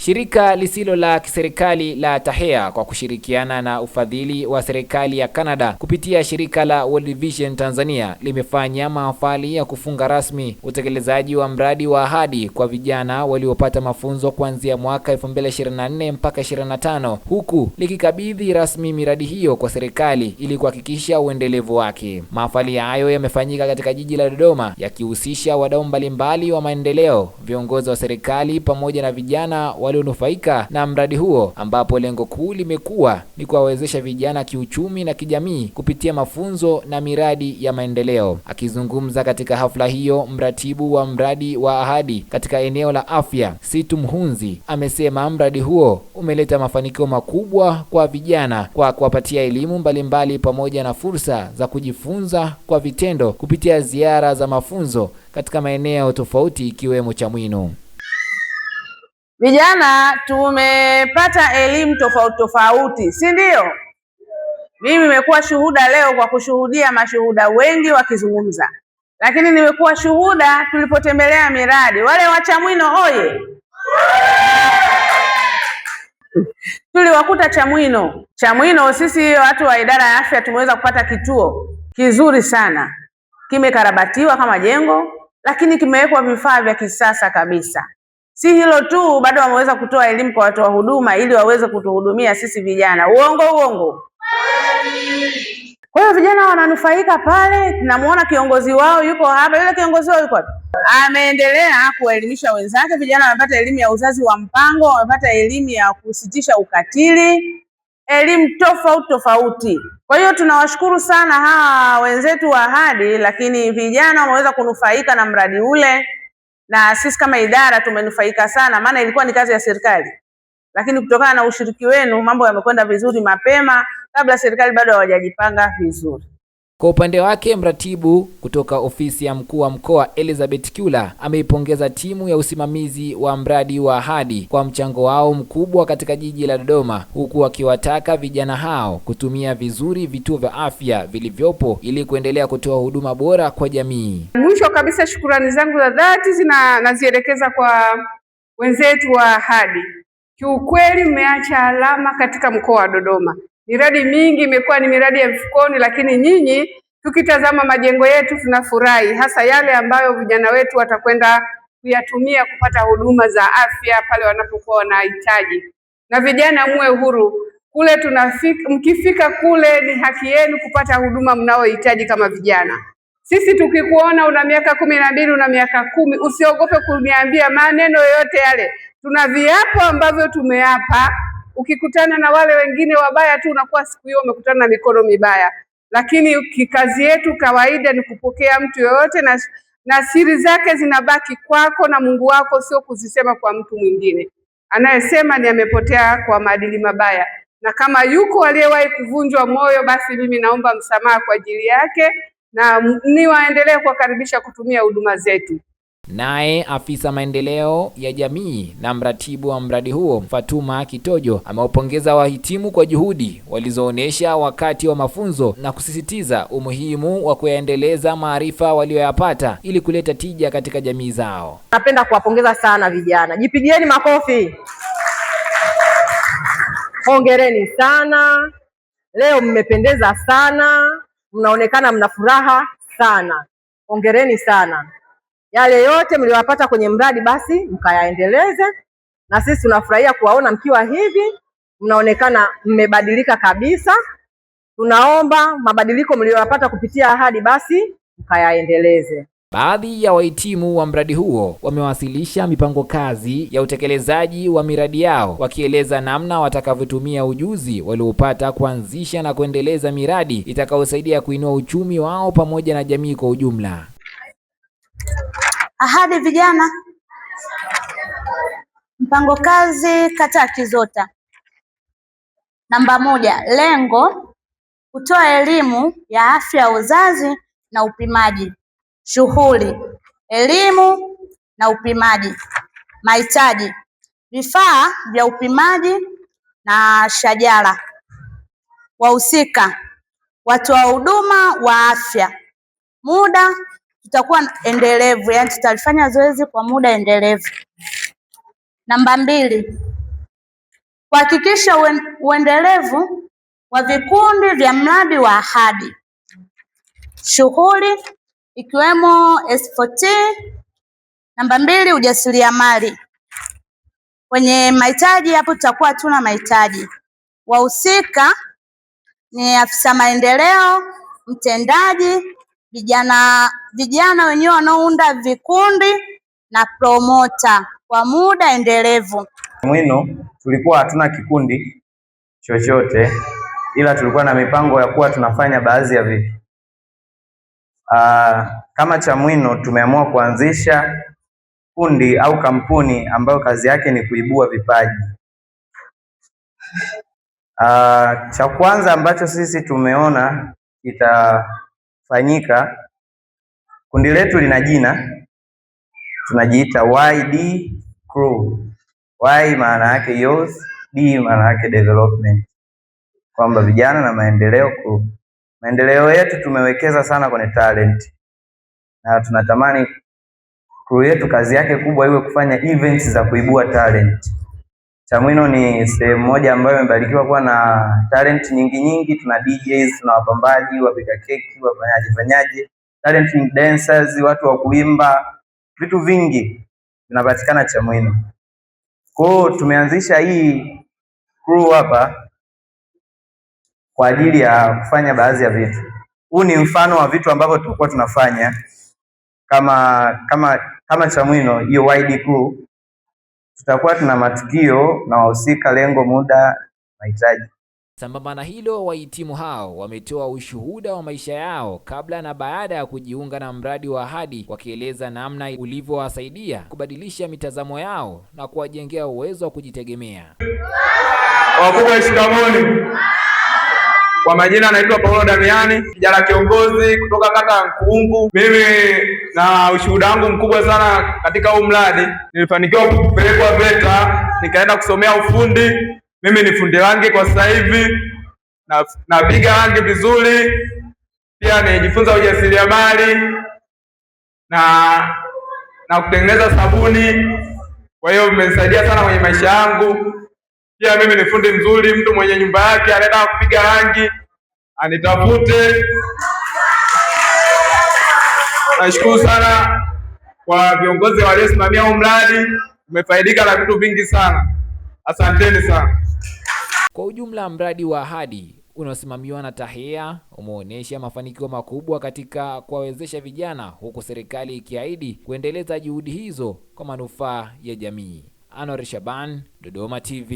Shirika lisilo la kiserikali la TAHEA kwa kushirikiana na ufadhili wa serikali ya Canada kupitia shirika la World Vision Tanzania limefanya mahafali ya kufunga rasmi utekelezaji wa mradi wa ahadi kwa vijana waliopata mafunzo kuanzia mwaka 2024 mpaka 25, huku likikabidhi rasmi miradi hiyo kwa serikali ili kuhakikisha uendelevu wake. Mahafali hayo yamefanyika katika jiji la Dodoma yakihusisha wadau mbalimbali wa maendeleo, viongozi wa serikali pamoja na vijana walionufaika na mradi huo, ambapo lengo kuu limekuwa ni kuwawezesha vijana kiuchumi na kijamii kupitia mafunzo na miradi ya maendeleo. Akizungumza katika hafla hiyo, mratibu wa mradi wa ahadi katika eneo la afya, Situ Mhunzi, amesema mradi huo umeleta mafanikio makubwa kwa vijana kwa kuwapatia elimu mbalimbali pamoja na fursa za kujifunza kwa vitendo kupitia ziara za mafunzo katika maeneo tofauti ikiwemo Chamwino. Vijana tumepata elimu tofauti, si ndio? Mimi nimekuwa shuhuda leo kwa kushuhudia mashuhuda wengi wakizungumza, lakini nimekuwa shuhuda tulipotembelea miradi. Wale wa Chamwino oye! Tuliwakuta Chamwino, sisi watu wa idara ya afya tumeweza kupata kituo kizuri sana, kimekarabatiwa kama jengo, lakini kimewekwa vifaa vya kisasa kabisa. Si hilo tu, bado wameweza kutoa elimu kwa watu wa huduma ili waweze kutuhudumia sisi vijana. Uongo? Kwa hiyo vijana wananufaika pale. Tunamuona kiongozi wao yuko hapa. Yule kiongozi wao yuko wapi? Ameendelea kuelimisha wenzake. Vijana wamepata elimu ya uzazi wa mpango, wamepata elimu ya kusitisha ukatili, elimu tofauti. Kwa hiyo tunawashukuru sana hawa wenzetu wa ahadi, lakini vijana wameweza kunufaika na mradi ule. Na sisi kama idara tumenufaika sana, maana ilikuwa ni kazi ya serikali, lakini kutokana na ushiriki wenu mambo yamekwenda vizuri mapema kabla serikali bado hawajajipanga vizuri. Kwa upande wake, mratibu kutoka ofisi ya mkuu wa mkoa Elizabeth Kyula ameipongeza timu ya usimamizi wa mradi wa ahadi kwa mchango wao mkubwa katika jiji la Dodoma, huku akiwataka vijana hao kutumia vizuri vituo vya afya vilivyopo ili kuendelea kutoa huduma bora kwa jamii. Mwisho kabisa, shukrani zangu za dhati nazielekeza kwa wenzetu wa ahadi. Kiukweli mmeacha alama katika mkoa wa Dodoma. Miradi mingi imekuwa ni miradi ya mfukoni, lakini nyinyi tukitazama majengo yetu tunafurahi, hasa yale ambayo vijana wetu watakwenda kuyatumia kupata huduma za afya pale wanapokuwa wanahitaji. Na vijana muwe huru kule, mkifika kule ni haki yenu kupata huduma mnaohitaji kama vijana. Sisi tukikuona una miaka 12, una miaka 10, usiogope kuniambia maneno yoyote yale. Tuna viapo ambavyo tumeapa. Ukikutana na wale wengine wabaya tu unakuwa siku hiyo umekutana na mikono mibaya, lakini kikazi yetu kawaida ni kupokea mtu yoyote na siri zake zinabaki kwako na Mungu wako, sio kuzisema kwa mtu mwingine. Anayesema ni amepotea kwa maadili mabaya, na kama yuko aliyewahi kuvunjwa moyo, basi mimi naomba msamaha kwa ajili yake na niwaendelee kuwakaribisha kutumia huduma zetu. Naye afisa maendeleo ya jamii na mratibu wa mradi huo Fatuma Kitojo ameupongeza wahitimu kwa juhudi walizoonesha wakati wa mafunzo na kusisitiza umuhimu wa kuyaendeleza maarifa walioyapata ili kuleta tija katika jamii zao. Napenda kuwapongeza sana vijana. Jipigieni makofi. Hongereni sana. Leo mmependeza sana. Mnaonekana mna furaha sana. Hongereni sana. Yale yote mliowapata kwenye mradi basi mkayaendeleze, na sisi tunafurahia kuwaona mkiwa hivi, mnaonekana mmebadilika kabisa. Tunaomba mabadiliko mliowapata kupitia ahadi basi mkayaendeleze. Baadhi ya wahitimu wa mradi huo wamewasilisha mipango kazi ya utekelezaji wa miradi yao, wakieleza namna watakavyotumia ujuzi waliopata kuanzisha na kuendeleza miradi itakayosaidia kuinua uchumi wao pamoja na jamii kwa ujumla. Ahadi vijana, mpango kazi kata ya Kizota. Namba 1, lengo kutoa elimu ya afya ya uzazi na upimaji. Shughuli: elimu na upimaji. Mahitaji: vifaa vya upimaji na shajara. Wahusika: watoa huduma wa afya. Muda: tutakuwa endelevu, yani tutalifanya zoezi kwa muda endelevu. Namba 2, kuhakikisha uendelevu wa vikundi vya mradi wa ahadi. Shughuli ikiwemo S4T. Namba 2, ujasiriamali. Kwenye mahitaji hapo tutakuwa tuna mahitaji. Wahusika ni afisa maendeleo, mtendaji, vijana wenyewe wanaounda vikundi na promota kwa muda endelevu. Chamwino tulikuwa hatuna kikundi chochote, ila tulikuwa na mipango ya kuwa tunafanya baadhi ya vitu. Kama Chamwino tumeamua kuanzisha kundi au kampuni ambayo kazi yake ni kuibua vipaji. Cha kwanza ambacho sisi tumeona kitafanyika, kundi letu lina jina, tunajiita YD Crew. Y maana yake youth, D maana yake development, kwamba vijana na maendeleo crew. Maendeleo yetu tumewekeza sana kwenye talent, na tunatamani crew yetu kazi yake kubwa iwe kufanya events za kuibua talent. Chamwino ni sehemu moja ambayo imebarikiwa kuwa na talent nyingi. Tuna DJs, tuna wapambaji, wapika keki, wafanyaji, talent dancers, watu wa kuimba, vitu vingi vinapatikana Chamwino. Kwa hiyo tumeanzisha hii crew hapa kwa ajili ya kufanya baadhi ya vitu. Huu ni mfano wa vitu ambavyo tutakuwa tunafanya kama Chamwino, hiyo YD Crew. Tutakuwa tuna matukio na wahusika, lengo, muda, mahitaji. Sambamba na hilo, wahitimu hao wametoa ushuhuda wa maisha yao kabla na baada ya kujiunga na mradi wa ahadi, wakieleza namna ulivyowasaidia kubadilisha mitazamo yao na kuwajengea uwezo wa kujitegemea. Wakubwa shikamoni. Kwa majina naitwa Paulo Damiani, kijana kiongozi kutoka kata Nkuungu. Mimi na ushuhuda wangu mkubwa sana katika huu mradi, nilifanikiwa kupelekwa VETA nikaenda kusomea ufundi. Mimi ni fundi rangi kwa sasa hivi, napiga rangi vizuri. Pia nijifunza ujasiriamali na kutengeneza sabuni. Kwa hiyo vimenisaidia sana kwenye maisha yangu. Pia mimi ni fundi mzuri, mtu mwenye nyumba yake anaenda kupiga rangi anitafute. Nashukuru sana kwa viongozi waliosimamia huu mradi, tumefaidika na vitu vingi sana. Asanteni sana. Kwa ujumla, mradi wa ahadi unaosimamiwa na TAHEA umeonyesha mafanikio makubwa katika kuwawezesha vijana, huku serikali ikiahidi kuendeleza juhudi hizo kwa manufaa ya jamii. Anwar Shaban, Dodoma TV.